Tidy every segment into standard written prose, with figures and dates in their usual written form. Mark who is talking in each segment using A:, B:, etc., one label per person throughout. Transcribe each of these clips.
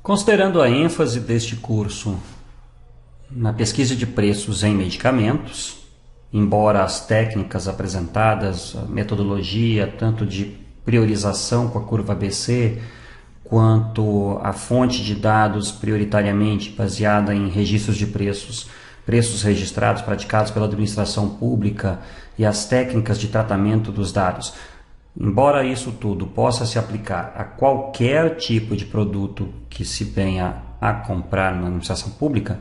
A: Considerando a ênfase deste curso na pesquisa de preços em medicamentos, embora as técnicas apresentadas, a metodologia, tanto de priorização com a curva ABC, quanto a fonte de dados prioritariamente baseada em registros de preços, preços registrados praticados pela administração pública e as técnicas de tratamento dos dados, embora isso tudo possa se aplicar a qualquer tipo de produto que se venha a comprar na administração pública,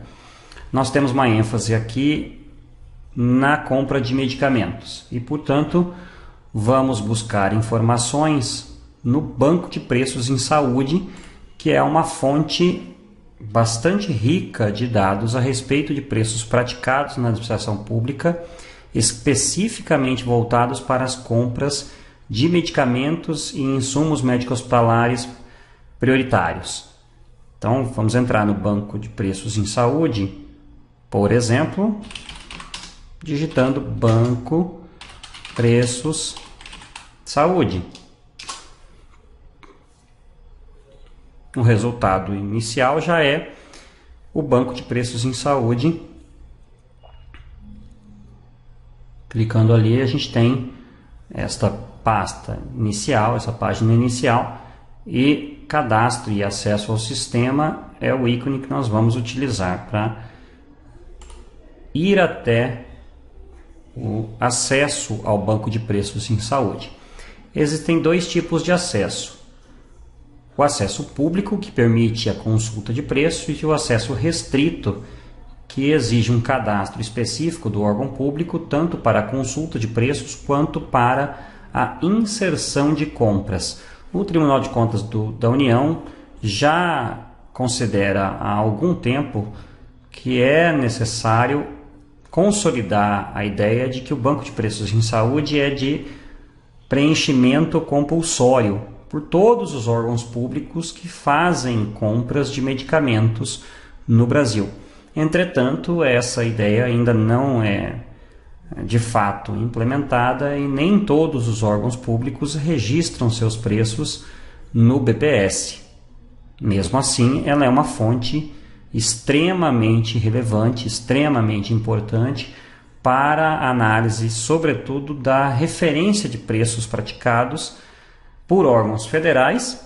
A: nós temos uma ênfase aqui na compra de medicamentos e, portanto, vamos buscar informações no banco de preços em saúde, que é uma fonte bastante rica de dados a respeito de preços praticados na administração pública, especificamente voltados para as compras de medicamentos e insumos médico-hospitalares prioritários. Então, vamos entrar no banco de preços em saúde, por exemplo, digitando banco preços saúde. O resultado inicial já é o banco de preços em saúde. Clicando ali, a gente tem esta pasta inicial, essa página inicial, e cadastro e acesso ao sistema é o ícone que nós vamos utilizar para ir até o acesso ao banco de preços em saúde. Existem dois tipos de acesso: o acesso público, que permite a consulta de preços, e o acesso restrito, que exige um cadastro específico do órgão público, tanto para a consulta de preços quanto para a inserção de compras. O Tribunal de Contas da União já considera há algum tempo que é necessário consolidar a ideia de que o banco de preços em saúde é de preenchimento compulsório por todos os órgãos públicos que fazem compras de medicamentos no Brasil. Entretanto, essa ideia ainda não é de fato implementada e nem todos os órgãos públicos registram seus preços no BPS. Mesmo assim, ela é uma fonte extremamente relevante, extremamente importante para a análise, sobretudo, da referência de preços praticados por órgãos federais,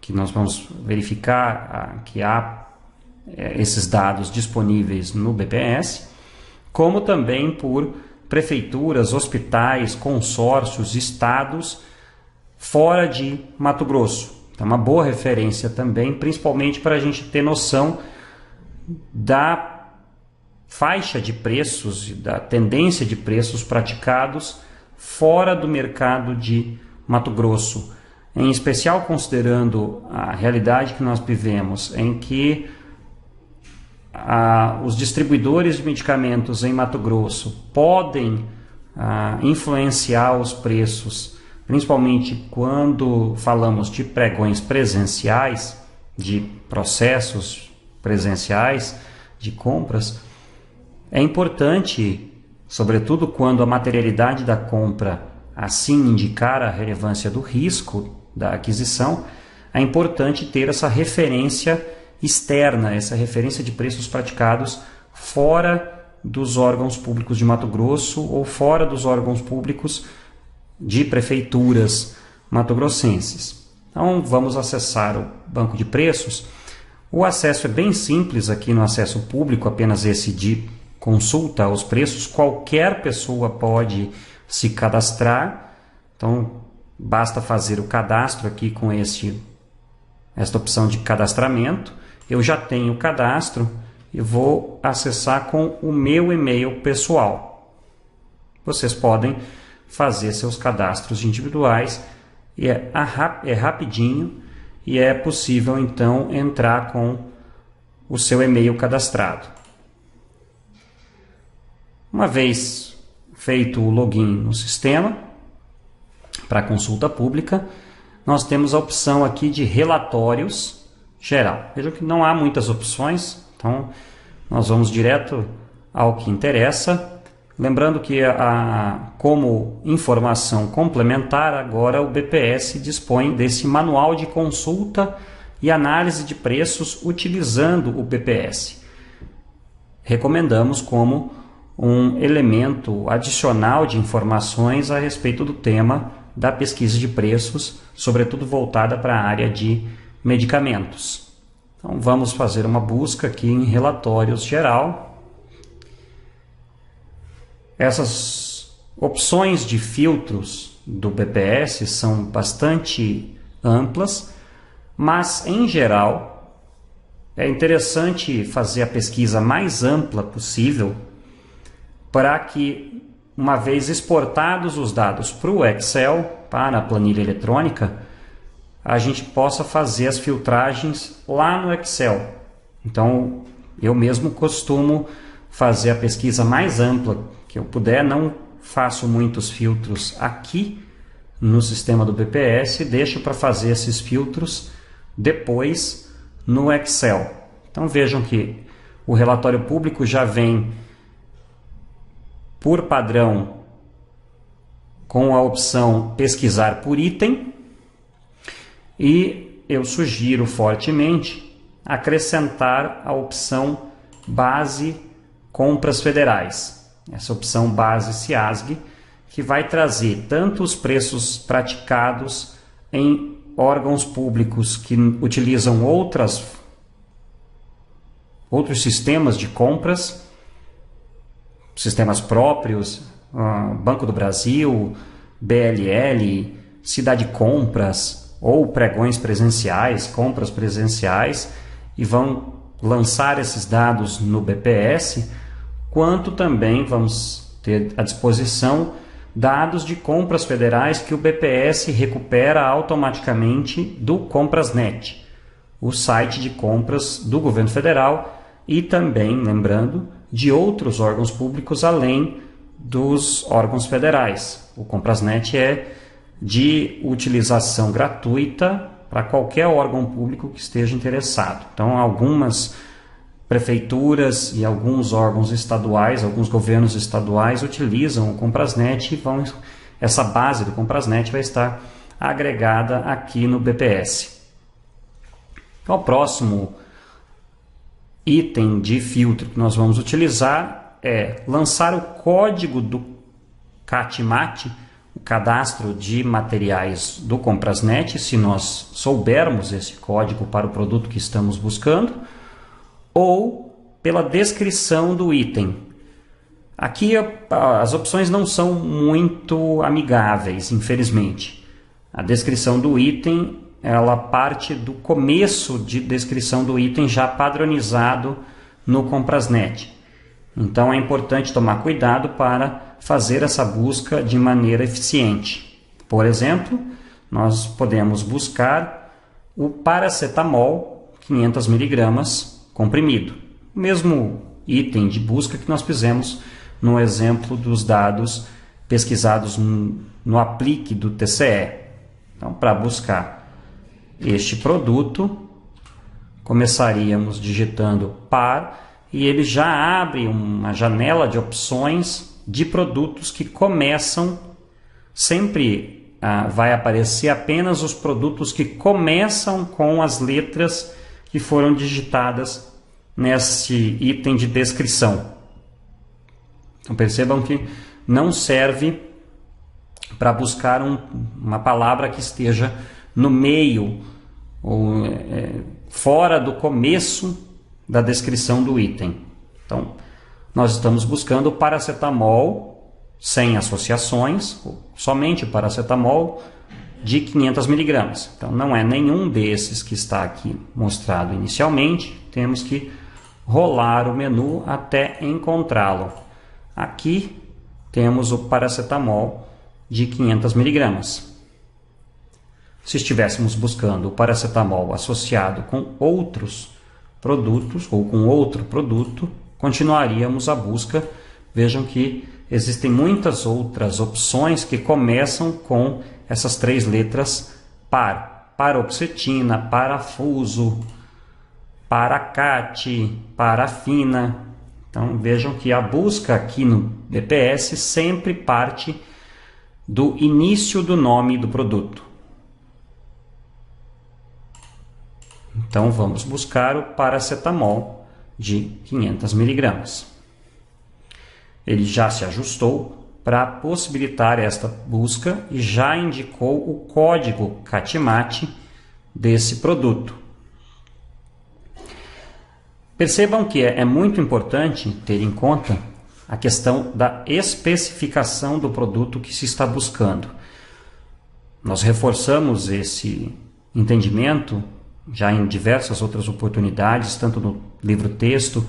A: que nós vamos verificar que há esses dados disponíveis no BPS, como também por prefeituras, hospitais, consórcios, estados fora de Mato Grosso. É uma boa referência também, principalmente para a gente ter noção da faixa de preços e da tendência de preços praticados fora do mercado de Mato Grosso, em especial considerando a realidade que nós vivemos, em que os distribuidores de medicamentos em Mato Grosso podem influenciar os preços, principalmente quando falamos de pregões presenciais, de processos presenciais de compras. É importante, sobretudo quando a materialidade da compra assim indicar a relevância do risco da aquisição, é importante ter essa referência externa, essa referência de preços praticados fora dos órgãos públicos de Mato Grosso ou fora dos órgãos públicos de prefeituras matogrossenses. Então, vamos acessar o banco de preços. O acesso é bem simples aqui no acesso público, apenas esse de consulta aos preços. Qualquer pessoa pode se cadastrar, então basta fazer o cadastro aqui com esta opção de cadastramento. Eu já tenho o cadastro e vou acessar com o meu e-mail pessoal. Vocês podem fazer seus cadastros individuais e é rapidinho e é possível então entrar com o seu e-mail cadastrado. Uma vez feito o login no sistema para consulta pública, nós temos a opção aqui de relatórios geral. Vejam que não há muitas opções, então nós vamos direto ao que interessa. Lembrando que como informação complementar, agora o BPS dispõe desse manual de consulta e análise de preços utilizando o BPS. Recomendamos como um elemento adicional de informações a respeito do tema da pesquisa de preços, sobretudo voltada para a área de medicamentos. Então vamos fazer uma busca aqui em relatórios geral. Essas opções de filtros do BPS são bastante amplas, mas em geral é interessante fazer a pesquisa mais ampla possível para que, uma vez exportados os dados para o Excel, para a planilha eletrônica, a gente possa fazer as filtragens lá no Excel. Então, eu mesmo costumo fazer a pesquisa mais ampla que eu puder, não faço muitos filtros aqui no sistema do BPS, deixo para fazer esses filtros depois no Excel. Então vejam que o relatório público já vem por padrão com a opção pesquisar por item, e eu sugiro fortemente acrescentar a opção base compras federais, essa opção base CIASG, que vai trazer tanto os preços praticados em órgãos públicos que utilizam outros sistemas de compras, sistemas próprios, Banco do Brasil, BLL, Cidade Compras, ou pregões presenciais, compras presenciais, e vão lançar esses dados no BPS, quanto também vamos ter à disposição dados de compras federais que o BPS recupera automaticamente do Comprasnet, o site de compras do governo federal, e também, lembrando, de outros órgãos públicos além dos órgãos federais. O Comprasnet é de utilização gratuita para qualquer órgão público que esteja interessado. Então, algumas prefeituras e alguns órgãos estaduais, alguns governos estaduais utilizam o Comprasnet e essa base do Comprasnet vai estar agregada aqui no BPS. Então, o próximo item de filtro que nós vamos utilizar é lançar o código do CAT-MAT, o cadastro de materiais do Comprasnet, se nós soubermos esse código para o produto que estamos buscando, ou pela descrição do item. Aqui as opções não são muito amigáveis, infelizmente. A descrição do item, ela parte do começo de descrição do item já padronizado no Comprasnet. Então é importante tomar cuidado para fazer essa busca de maneira eficiente. Por exemplo, nós podemos buscar o paracetamol 500 mg comprimido. O mesmo item de busca que nós fizemos no exemplo dos dados pesquisados no aplique do TCE. Então, para buscar este produto, começaríamos digitando par, e ele já abre uma janela de opções de produtos que começam, sempre vai aparecer apenas os produtos que começam com as letras que foram digitadas nesse item de descrição. Então percebam que não serve para buscar uma palavra que esteja no meio ou fora do começo da descrição do item. Então, nós estamos buscando o paracetamol sem associações, somente o paracetamol de 500 mg. Então, não é nenhum desses que está aqui mostrado inicialmente. Temos que rolar o menu até encontrá-lo. Aqui temos o paracetamol de 500 mg. Se estivéssemos buscando o paracetamol associado com outros produtos ou com outro produto, continuaríamos a busca. Vejam que existem muitas outras opções que começam com essas 3 letras par: paroxetina, parafuso, paracate, parafina. Então vejam que a busca aqui no BPS sempre parte do início do nome do produto. Então vamos buscar o paracetamol de 500 mg. Ele já se ajustou para possibilitar esta busca e já indicou o código CATIMAT desse produto. Percebam que é muito importante ter em conta a questão da especificação do produto que se está buscando. Nós reforçamos esse entendimento já em diversas outras oportunidades, tanto no livro-texto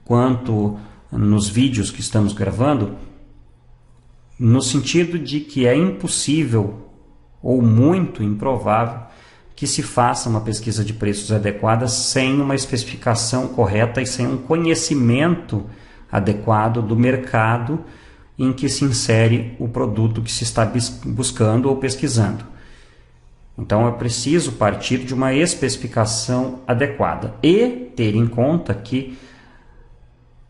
A: quanto nos vídeos que estamos gravando, no sentido de que é impossível ou muito improvável que se faça uma pesquisa de preços adequada sem uma especificação correta e sem um conhecimento adequado do mercado em que se insere o produto que se está buscando ou pesquisando. Então é preciso partir de uma especificação adequada e ter em conta que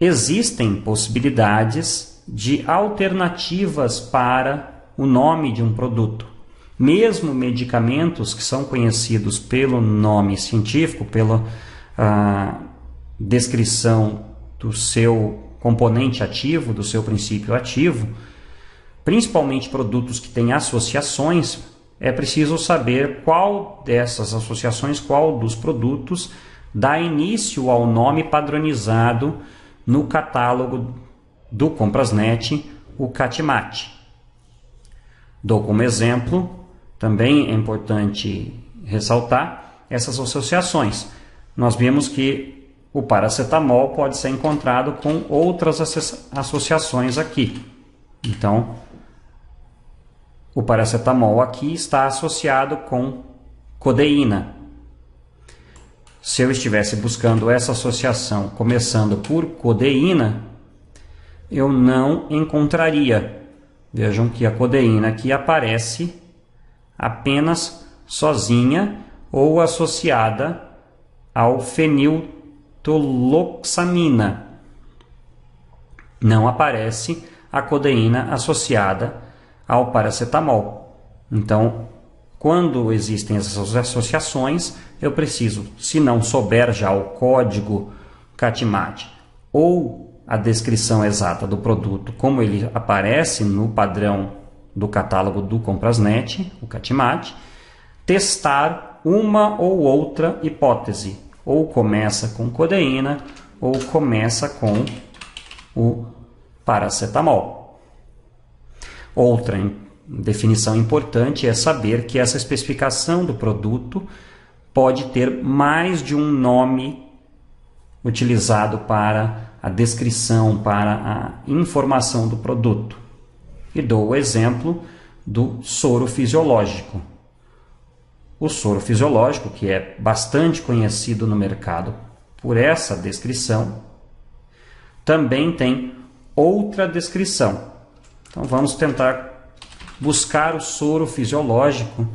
A: existem possibilidades de alternativas para o nome de um produto. Mesmo medicamentos que são conhecidos pelo nome científico, pela descrição do seu componente ativo, do seu princípio ativo, principalmente produtos que têm associações, é preciso saber qual dessas associações, qual dos produtos dá início ao nome padronizado no catálogo do Comprasnet, o CATIMAT. Dou como exemplo, também é importante ressaltar essas associações. Nós vimos que o paracetamol pode ser encontrado com outras associações aqui. Então, o paracetamol aqui está associado com codeína. Se eu estivesse buscando essa associação começando por codeína, eu não encontraria. Vejam que a codeína aqui aparece apenas sozinha ou associada ao feniltoloxamina. Não aparece a codeína associada ao paracetamol. Então, quando existem essas associações, eu preciso, se não souber já o código CATIMAT ou a descrição exata do produto, como ele aparece no padrão do catálogo do Comprasnet, o CATIMAT, testar uma ou outra hipótese. Ou começa com codeína, ou começa com o paracetamol. Outra definição importante é saber que essa especificação do produto pode ter mais de um nome utilizado para a descrição, para a informação do produto. E dou o exemplo do soro fisiológico. O soro fisiológico, que é bastante conhecido no mercado por essa descrição, também tem outra descrição. Então vamos tentar buscar o soro fisiológico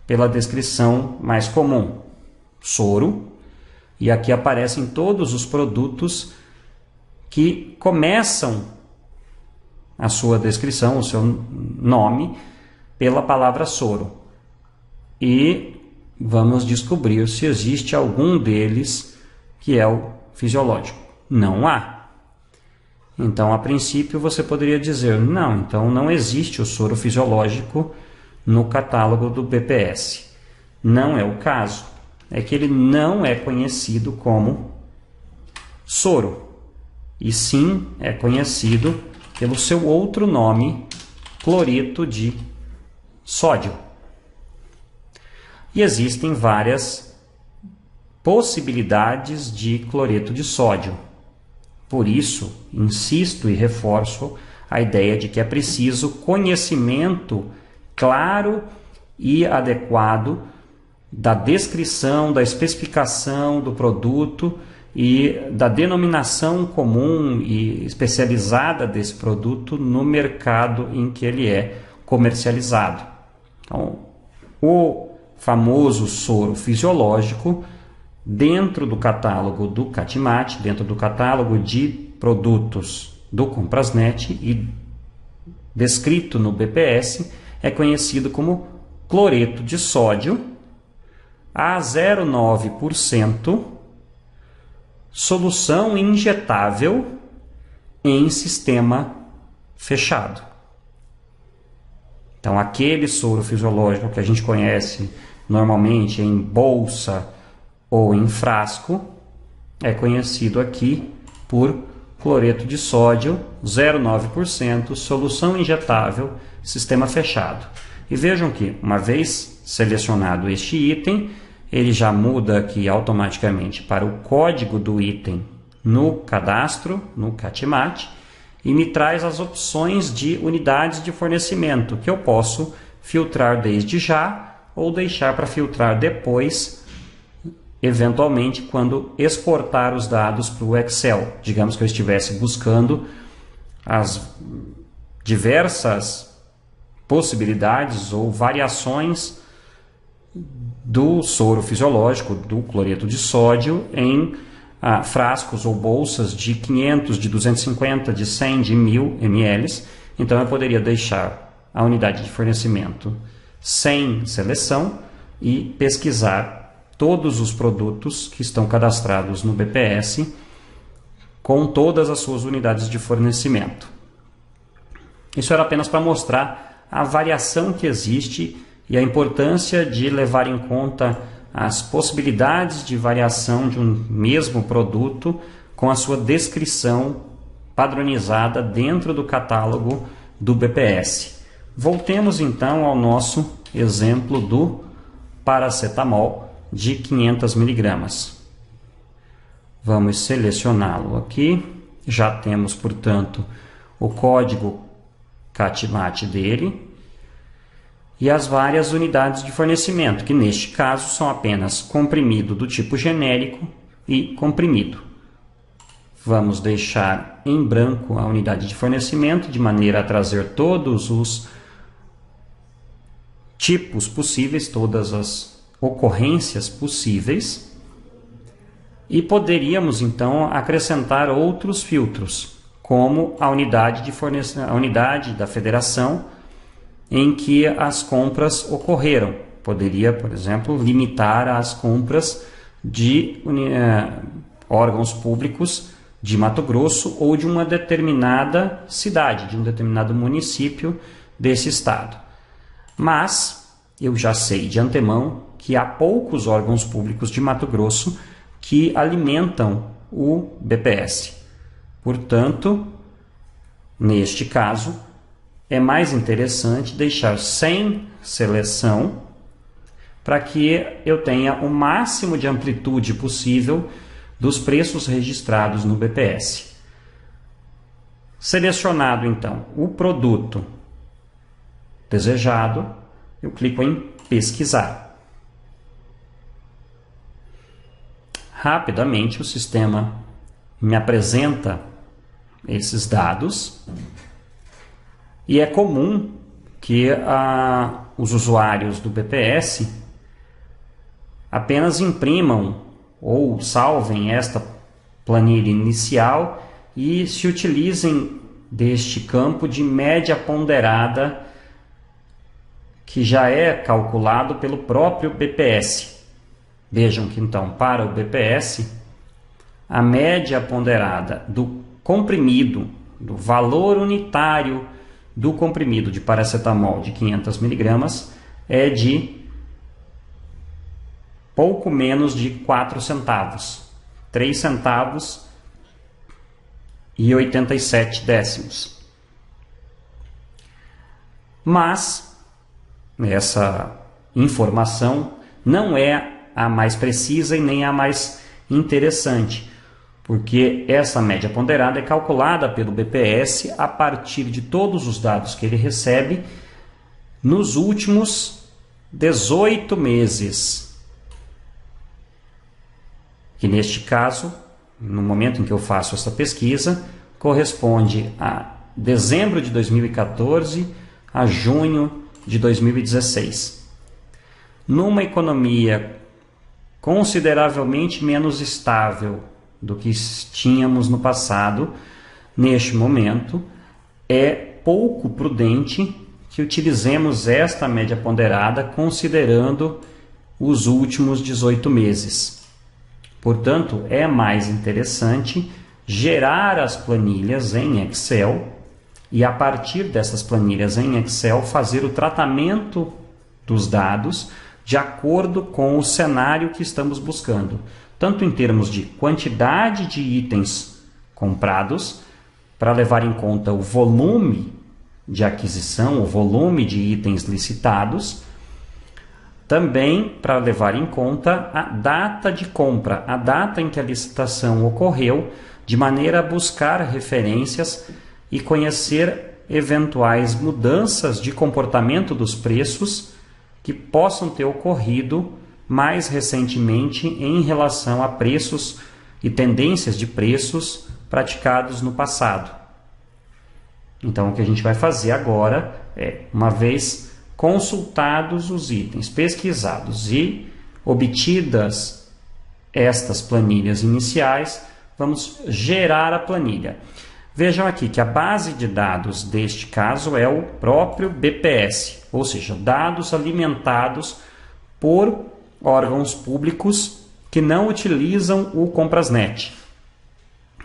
A: pela descrição mais comum. Soro, e aqui aparecem todos os produtos que começam a sua descrição, o seu nome, pela palavra soro. E vamos descobrir se existe algum deles que é o fisiológico. Não há. Então, a princípio, você poderia dizer, não, então não existe o soro fisiológico no catálogo do BPS. Não é o caso. É que ele não é conhecido como soro, e sim é conhecido pelo seu outro nome, cloreto de sódio. E existem várias possibilidades de cloreto de sódio. Por isso, insisto e reforço a ideia de que é preciso conhecimento claro e adequado da descrição, da especificação do produto e da denominação comum e especializada desse produto no mercado em que ele é comercializado. Então, o famoso soro fisiológico, dentro do catálogo do CATIMAT, dentro do catálogo de produtos do Comprasnet e descrito no BPS, é conhecido como cloreto de sódio, a 0,9% solução injetável em sistema fechado. Então, aquele soro fisiológico que a gente conhece normalmente em bolsa ou em frasco é conhecido aqui por cloreto de sódio, 0,9%, solução injetável, sistema fechado. E vejam que, uma vez selecionado este item, ele já muda aqui automaticamente para o código do item no cadastro, no CATIMAT, e me traz as opções de unidades de fornecimento, que eu posso filtrar desde já ou deixar para filtrar depois, eventualmente quando exportar os dados para o Excel. Digamos que eu estivesse buscando as diversas possibilidades ou variações do soro fisiológico, do cloreto de sódio, em frascos ou bolsas de 500, de 250, de 100, de 1000 ml. Então eu poderia deixar a unidade de fornecimento sem seleção e pesquisar todos os produtos que estão cadastrados no BPS com todas as suas unidades de fornecimento. Isso era apenas para mostrar a variação que existe e a importância de levar em conta as possibilidades de variação de um mesmo produto com a sua descrição padronizada dentro do catálogo do BPS. Voltemos então ao nosso exemplo do paracetamol de 500 mg. Vamos selecioná-lo aqui. Já temos, portanto, o código CATIMAT dele e as várias unidades de fornecimento, que neste caso são apenas comprimido do tipo genérico e comprimido. Vamos deixar em branco a unidade de fornecimento, de maneira a trazer todos os tipos possíveis, todas as ocorrências possíveis. E poderíamos então acrescentar outros filtros, como a unidade de fornecimento, a unidade da federação em que as compras ocorreram. Poderia, por exemplo, limitar as compras de órgãos públicos de Mato Grosso ou de uma determinada cidade, de um determinado município desse estado. Mas eu já sei de antemão que há poucos órgãos públicos de Mato Grosso que alimentam o BPS. Portanto, neste caso, é mais interessante deixar sem seleção para que eu tenha o máximo de amplitude possível dos preços registrados no BPS. Selecionado então o produto desejado, eu clico em pesquisar. Rapidamente o sistema me apresenta esses dados. E é comum que os usuários do BPS apenas imprimam ou salvem esta planilha inicial e se utilizem deste campo de média ponderada que já é calculado pelo próprio BPS. Vejam que então, para o BPS, a média ponderada do comprimido, do valor unitário do comprimido de paracetamol de 500 mg é de pouco menos de 4 centavos, 3 centavos e 87 décimos. Mas essa informação não é a mais precisa e nem a mais interessante, porque essa média ponderada é calculada pelo BPS a partir de todos os dados que ele recebe nos últimos 18 meses. Que neste caso, no momento em que eu faço essa pesquisa, corresponde a dezembro de 2014 a junho de 2016. Numa economia consideravelmente menos estável do que tínhamos no passado, neste momento, é pouco prudente que utilizemos esta média ponderada considerando os últimos 18 meses. Portanto, é mais interessante gerar as planilhas em Excel e, a partir dessas planilhas em Excel, fazer o tratamento dos dados de acordo com o cenário que estamos buscando, tanto em termos de quantidade de itens comprados, para levar em conta o volume de aquisição, o volume de itens licitados, também para levar em conta a data de compra, a data em que a licitação ocorreu, de maneira a buscar referências e conhecer eventuais mudanças de comportamento dos preços que possam ter ocorrido mais recentemente em relação a preços e tendências de preços praticados no passado. Então, o que a gente vai fazer agora é, uma vez consultados os itens, pesquisados e obtidas estas planilhas iniciais, vamos gerar a planilha. Vejam aqui que a base de dados deste caso é o próprio BPS, ou seja, dados alimentados por órgãos públicos que não utilizam o Comprasnet,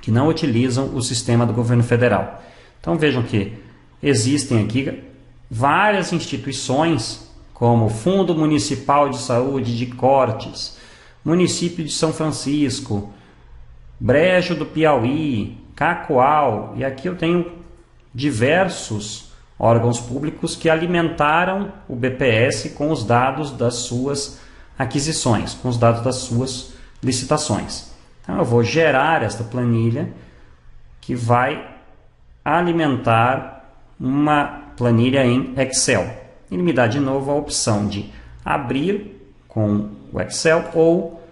A: que não utilizam o sistema do governo federal. Então vejam que existem aqui várias instituições, como Fundo Municipal de Saúde de Cortes, Município de São Francisco, Brejo do Piauí, Cacoal, e aqui eu tenho diversos órgãos públicos que alimentaram o BPS com os dados das suas aquisições, com os dados das suas licitações. Então eu vou gerar esta planilha que vai alimentar uma planilha em Excel. Ele me dá de novo a opção de abrir com o Excel ou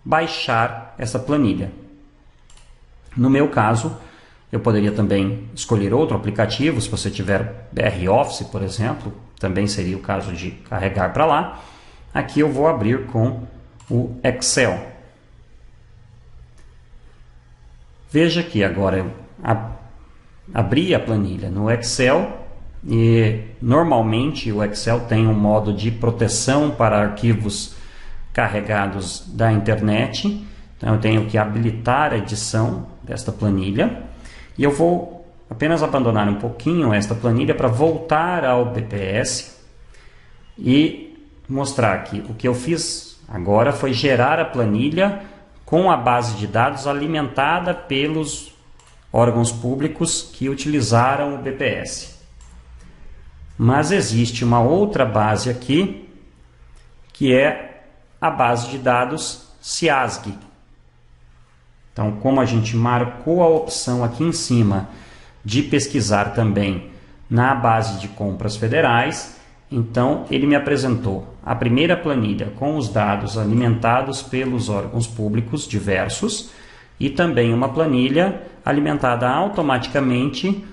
A: baixar essa planilha. No meu caso, eu poderia também escolher outro aplicativo, se você tiver BR Office, por exemplo, também seria o caso de carregar para lá. Aqui eu vou abrir com o Excel. Veja que agora eu abri a planilha no Excel e normalmente o Excel tem um modo de proteção para arquivos carregados da internet. Então eu tenho que habilitar a edição desta planilha e eu vou apenas abandonar um pouquinho esta planilha para voltar ao BPS e mostrar que o que eu fiz agora foi gerar a planilha com a base de dados alimentada pelos órgãos públicos que utilizaram o BPS. Mas existe uma outra base aqui, que é a base de dados CIASG. Então, como a gente marcou a opção aqui em cima de pesquisar também na base de compras federais, então ele me apresentou a primeira planilha com os dados alimentados pelos órgãos públicos diversos e também uma planilha alimentada automaticamente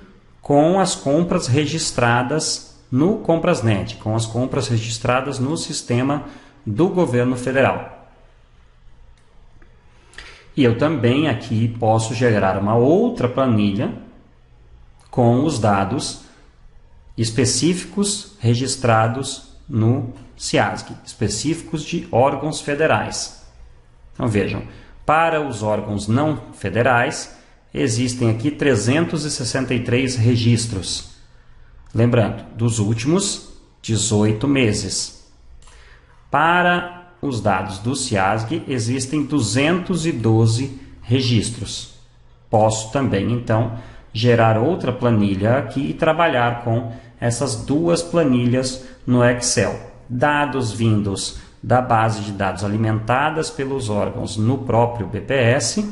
A: com as compras registradas no Comprasnet, com as compras registradas no sistema do governo federal. E eu também aqui posso gerar uma outra planilha com os dados específicos registrados no CIASG, específicos de órgãos federais. Então vejam, para os órgãos não federais, existem aqui 363 registros. Lembrando, dos últimos 18 meses. Para os dados do CIASG, existem 212 registros. Posso também, então, gerar outra planilha aqui e trabalhar com essas duas planilhas no Excel. Dados vindos da base de dados alimentadas pelos órgãos no próprio BPS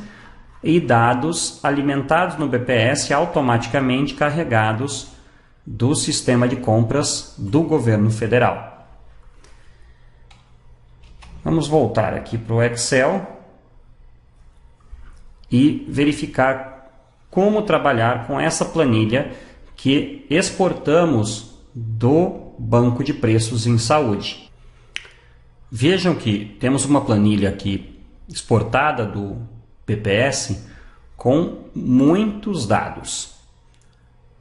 A: e dados alimentados no BPS automaticamente carregados do sistema de compras do governo federal. Vamos voltar aqui para o Excel e verificar como trabalhar com essa planilha que exportamos do banco de preços em saúde. Vejam que temos uma planilha aqui exportada do BPS com muitos dados.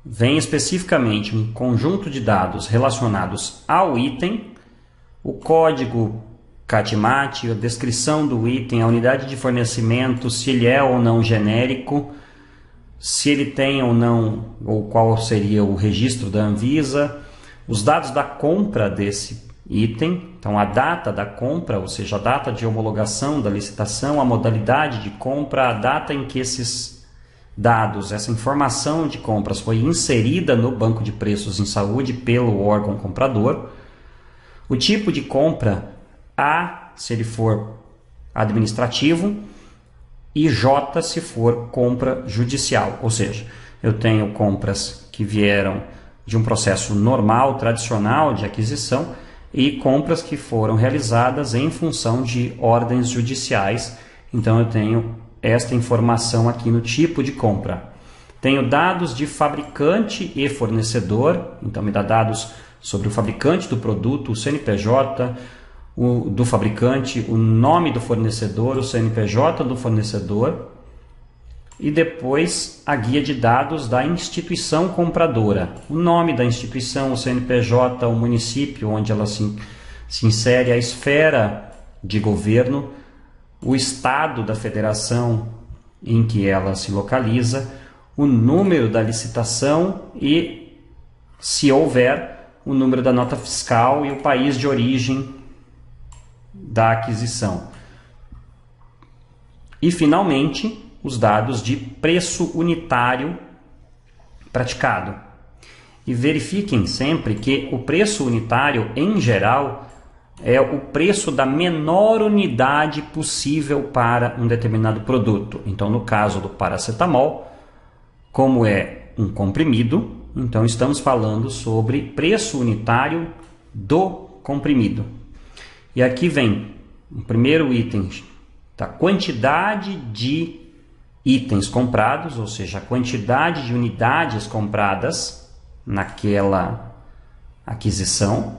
A: Vem especificamente um conjunto de dados relacionados ao item, o código CAT/MAT, a descrição do item, a unidade de fornecimento, se ele é ou não genérico, se ele tem ou não, ou qual seria o registro da Anvisa, os dados da compra desse item, então a data da compra, ou seja, a data de homologação da licitação, a modalidade de compra, a data em que esses dados, essa informação de compras foi inserida no banco de preços em saúde pelo órgão comprador, o tipo de compra, A, se ele for administrativo, e J, se for compra judicial. Ou seja, eu tenho compras que vieram de um processo normal, tradicional de aquisição e compras que foram realizadas em função de ordens judiciais. Então eu tenho esta informação aqui no tipo de compra. Tenho dados de fabricante e fornecedor, então me dá dados sobre o fabricante do produto, o CNPJ do fabricante, o nome do fornecedor, o CNPJ do fornecedor e depois a guia de dados da instituição compradora, o nome da instituição, o CNPJ, o município onde ela se insere, a esfera de governo, o estado da federação em que ela se localiza, o número da licitação e, se houver, o número da nota fiscal e o país de origem da aquisição. E, finalmente, os dados de preço unitário praticado. E verifiquem sempre que o preço unitário, em geral, é o preço da menor unidade possível para um determinado produto. Então, no caso do paracetamol, como é um comprimido, então estamos falando sobre preço unitário do comprimido. E aqui vem o primeiro item da quantidade de itens comprados, ou seja, a quantidade de unidades compradas naquela aquisição,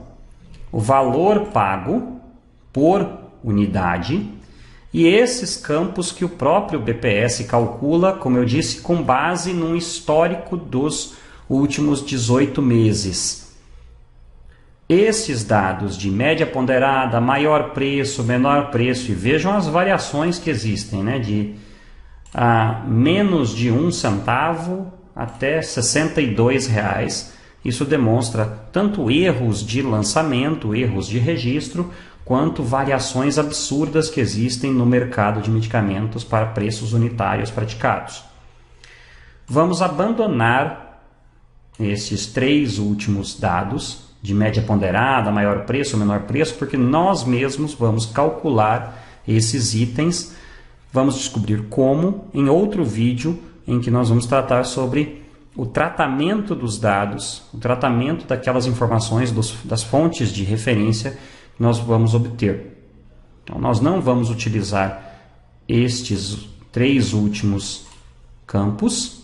A: o valor pago por unidade e esses campos que o próprio BPS calcula, como eu disse, com base num histórico dos últimos 18 meses. Esses dados de média ponderada, maior preço, menor preço, e vejam as variações que existem, né? De menos de 1 centavo até R$ 62,00. Isso demonstra tanto erros de lançamento, erros de registro, quanto variações absurdas que existem no mercado de medicamentos para preços unitários praticados. Vamos abandonar esses 3 últimos dados de média ponderada, maior preço, menor preço, porque nós mesmos vamos calcular esses itens. Vamos descobrir como em outro vídeo em que nós vamos tratar sobre o tratamento dos dados, o tratamento daquelas informações das fontes de referência que nós vamos obter. Então, nós não vamos utilizar estes 3 últimos campos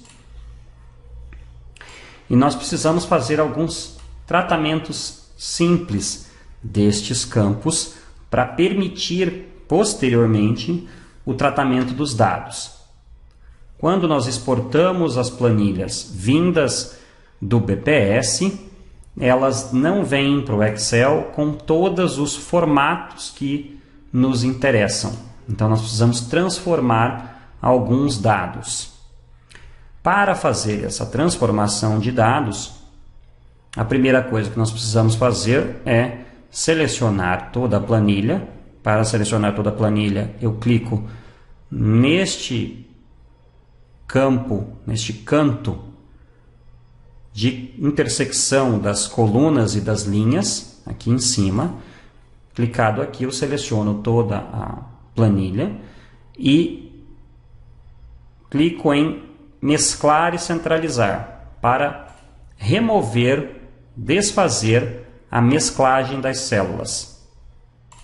A: e nós precisamos fazer alguns tratamentos simples destes campos para permitir posteriormente o tratamento dos dados. Quando nós exportamos as planilhas vindas do BPS, elas não vêm para o Excel com todos os formatos que nos interessam. Então nós precisamos transformar alguns dados. Para fazer essa transformação de dados, a primeira coisa que nós precisamos fazer é selecionar toda a planilha. Para selecionar toda a planilha, eu clico neste campo, neste canto de intersecção das colunas e das linhas, aqui em cima. Clicado aqui, eu seleciono toda a planilha e clico em mesclar e centralizar para remover, desfazer a mesclagem das células.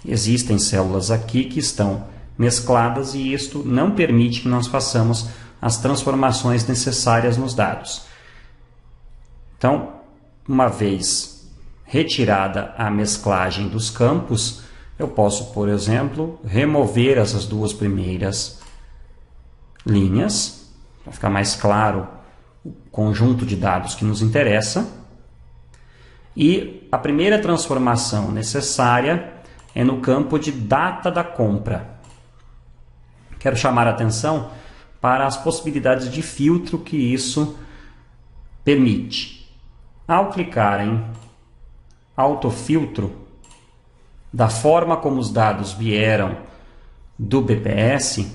A: Existem células aqui que estão mescladas e isto não permite que nós façamos as transformações necessárias nos dados. Então, uma vez retirada a mesclagem dos campos, eu posso, por exemplo, remover essas 2 primeiras linhas, para ficar mais claro o conjunto de dados que nos interessa. E a primeira transformação necessária é no campo de data da compra. Quero chamar a atenção para as possibilidades de filtro que isso permite. Ao clicar em autofiltro, da forma como os dados vieram do BPS,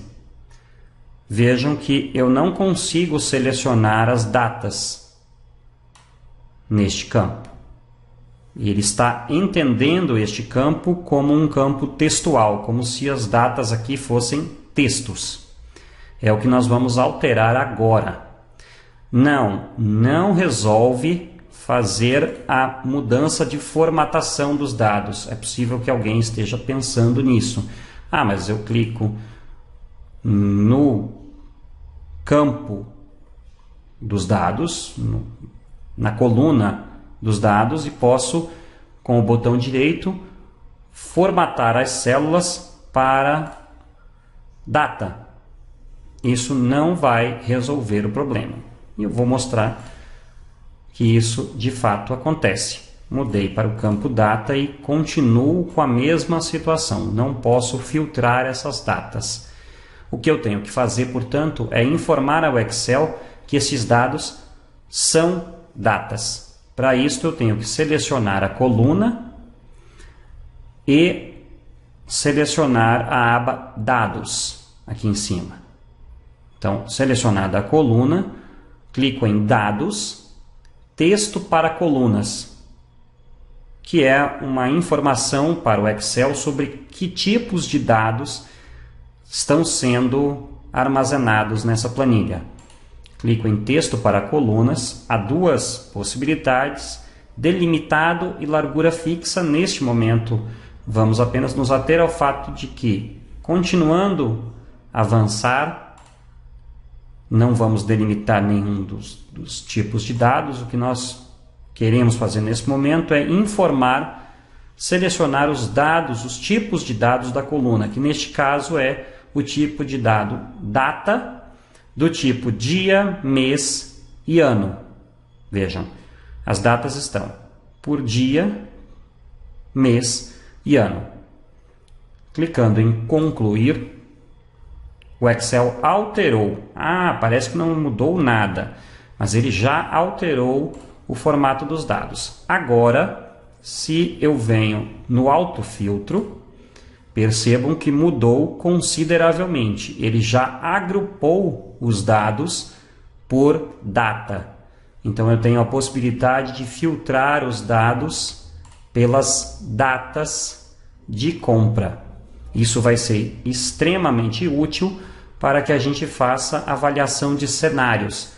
A: vejam que eu não consigo selecionar as datas neste campo. Ele está entendendo este campo como um campo textual, como se as datas aqui fossem textos. É o que nós vamos alterar agora. Não resolve fazer a mudança de formatação dos dados. É possível que alguém esteja pensando nisso. Ah, mas eu clico no campo dos dados, na coluna dos dados, e posso, com o botão direito, formatar as células para data. Isso não vai resolver o problema. E eu vou mostrar que isso de fato acontece. Mudei para o campo data e continuo com a mesma situação. Não posso filtrar essas datas. O que eu tenho que fazer, portanto, é informar ao Excel que esses dados são datas. Para isso, eu tenho que selecionar a coluna e selecionar a aba Dados aqui em cima. Então, selecionada a coluna, clico em Dados, Texto para colunas, que é uma informação para o Excel sobre que tipos de dados estão sendo armazenados nessa planilha. Clico em Texto para colunas, há duas possibilidades, delimitado e largura fixa. Neste momento, vamos apenas nos ater ao fato de que, continuando a avançar, não vamos delimitar nenhum dos tipos de dados. O que nós queremos fazer nesse momento é informar, selecionar os dados, os tipos de dados da coluna, que neste caso é o tipo de dado data, do tipo dia, mês e ano. Vejam, as datas estão por dia, mês e ano. Clicando em concluir, o Excel alterou. Parece que não mudou nada, mas ele já alterou o formato dos dados. Agora, se eu venho no autofiltro, percebam que mudou consideravelmente. Ele já agrupou os dados por data. Então eu tenho a possibilidade de filtrar os dados pelas datas de compra. Isso vai ser extremamente útil para que a gente faça avaliação de cenários.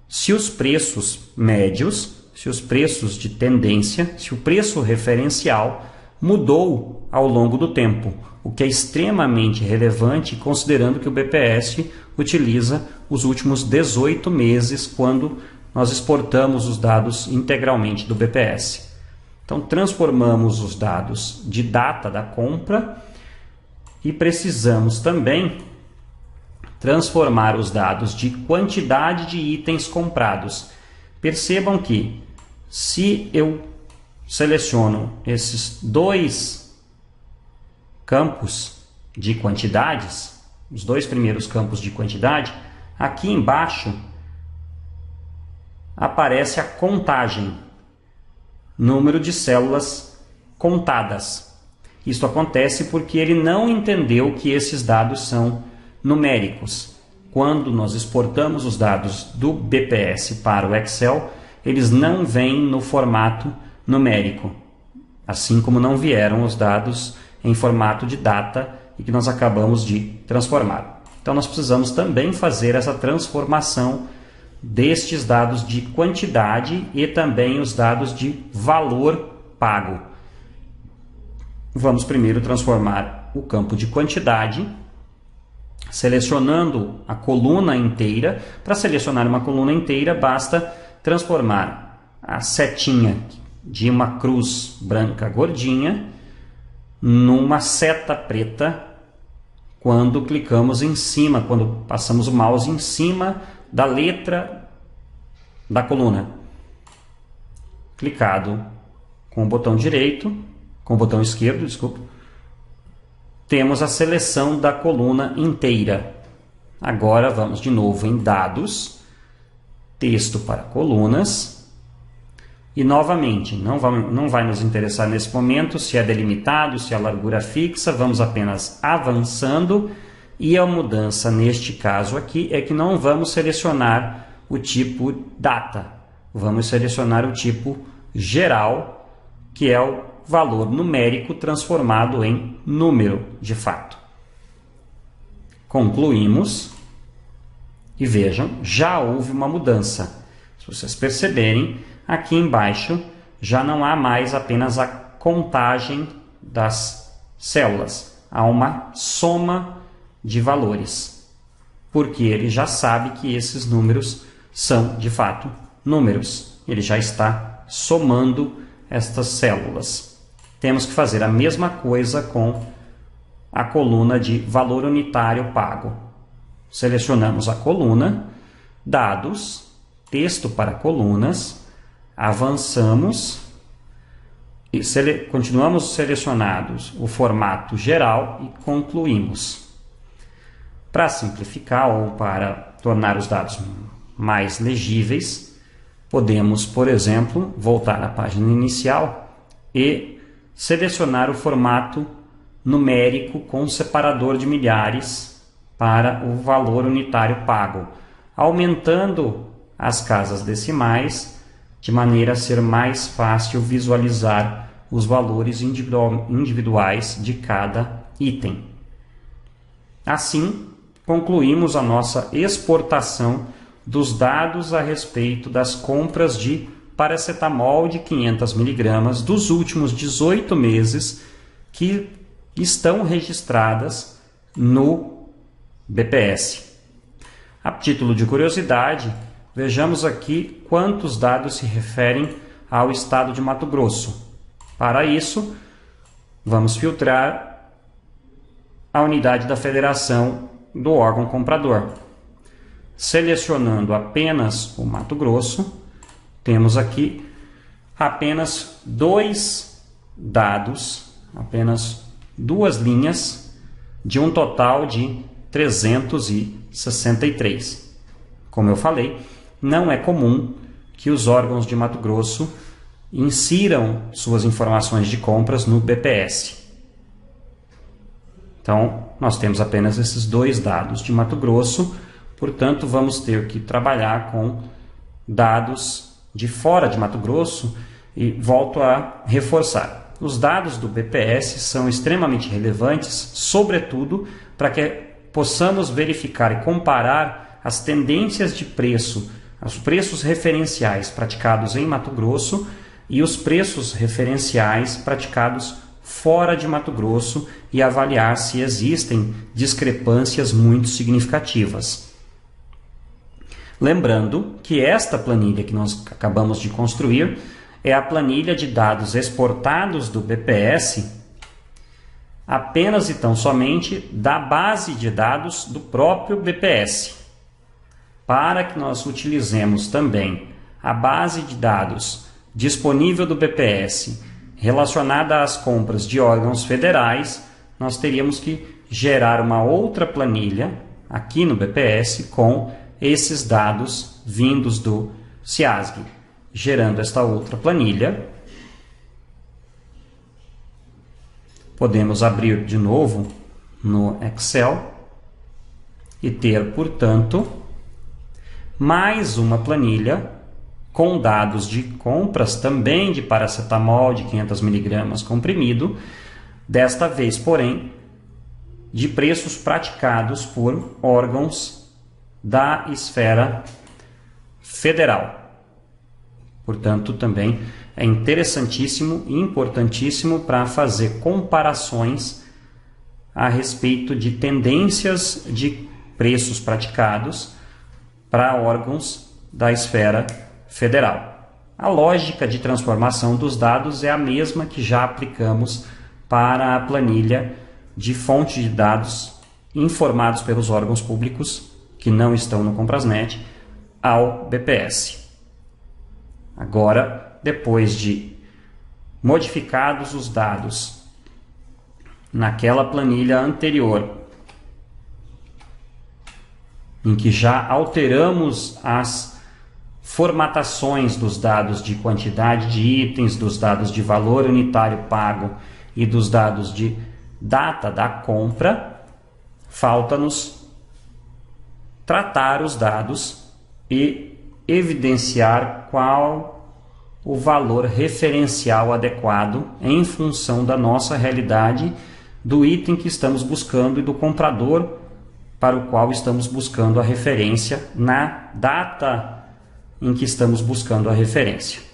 A: Se os preços médios, se os preços de tendência, se o preço referencial mudou ao longo do tempo, o que é extremamente relevante considerando que o BPS utiliza os últimos 18 meses quando nós exportamos os dados integralmente do BPS. Então transformamos os dados de data da compra e precisamos também transformar os dados de quantidade de itens comprados. Percebam que se eu seleciono esses dois campos de quantidades, os dois primeiros campos de quantidade, aqui embaixo aparece a contagem, número de células contadas. Isso acontece porque ele não entendeu que esses dados são numéricos. Quando nós exportamos os dados do BPS para o Excel, eles não vêm no formato numérico, assim como não vieram os dados em formato de data e que nós acabamos de transformar. Então nós precisamos também fazer essa transformação destes dados de quantidade e também os dados de valor pago. Vamos primeiro transformar o campo de quantidade, selecionando a coluna inteira. Para selecionar uma coluna inteira, basta transformar a setinha de uma cruz branca gordinha numa seta preta quando clicamos em cima, quando passamos o mouse em cima da letra da coluna. Clicado com o botão direito, com o botão esquerdo, desculpa, temos a seleção da coluna inteira. Agora vamos de novo em dados, texto para colunas, e novamente não vai nos interessar nesse momento se é delimitado, se é largura fixa, vamos apenas avançando, e a mudança neste caso aqui é que não vamos selecionar o tipo data, vamos selecionar o tipo geral, que é o valor numérico transformado em número de fato. Concluímos e vejam, já houve uma mudança. Se vocês perceberem, aqui embaixo já não há mais apenas a contagem das células, há uma soma de valores, porque ele já sabe que esses números são de fato números, ele já está somando estas células. Temos que fazer a mesma coisa com a coluna de valor unitário pago. Selecionamos a coluna, dados, texto para colunas, avançamos e continuamos selecionados o formato geral e concluímos. Para simplificar ou para tornar os dados mais legíveis, podemos, por exemplo, voltar à página inicial e selecionar o formato numérico com separador de milhares para o valor unitário pago, aumentando as casas decimais de maneira a ser mais fácil visualizar os valores individuais de cada item. Assim, concluímos a nossa exportação dos dados a respeito das compras de paracetamol de 500 mg dos últimos 18 meses que estão registradas no BPS. A título de curiosidade, vejamos aqui quantos dados se referem ao estado de Mato Grosso. Para isso, vamos filtrar a unidade da federação do órgão comprador. Selecionando apenas o Mato Grosso, temos aqui apenas dois dados, apenas duas linhas, de um total de 363. Como eu falei, não é comum que os órgãos de Mato Grosso insiram suas informações de compras no BPS. Então, nós temos apenas esses dois dados de Mato Grosso, portanto, vamos ter que trabalhar com dados de fora de Mato Grosso e volto a reforçar. Os dados do BPS são extremamente relevantes, sobretudo para que possamos verificar e comparar as tendências de preço, os preços referenciais praticados em Mato Grosso e os preços referenciais praticados fora de Mato Grosso e avaliar se existem discrepâncias muito significativas. Lembrando que esta planilha que nós acabamos de construir é a planilha de dados exportados do BPS apenas e tão somente da base de dados do próprio BPS. Para que nós utilizemos também a base de dados disponível do BPS relacionada às compras de órgãos federais, nós teríamos que gerar uma outra planilha aqui no BPS com esses dados vindos do CIASG. Gerando esta outra planilha, podemos abrir de novo no Excel e ter, portanto, mais uma planilha com dados de compras também de paracetamol de 500 mg comprimido, desta vez, porém, de preços praticados por órgãos da esfera federal. Portanto, também é interessantíssimo e importantíssimo para fazer comparações a respeito de tendências de preços praticados para órgãos da esfera federal. A lógica de transformação dos dados é a mesma que já aplicamos para a planilha de fonte de dados informados pelos órgãos públicos que não estão no Comprasnet ao BPS. Agora, depois de modificados os dados naquela planilha anterior, em que já alteramos as formatações dos dados de quantidade de itens, dos dados de valor unitário pago e dos dados de data da compra, falta-nos tratar os dados e evidenciar qual o valor referencial adequado em função da nossa realidade, do item que estamos buscando e do comprador para o qual estamos buscando a referência na data em que estamos buscando a referência.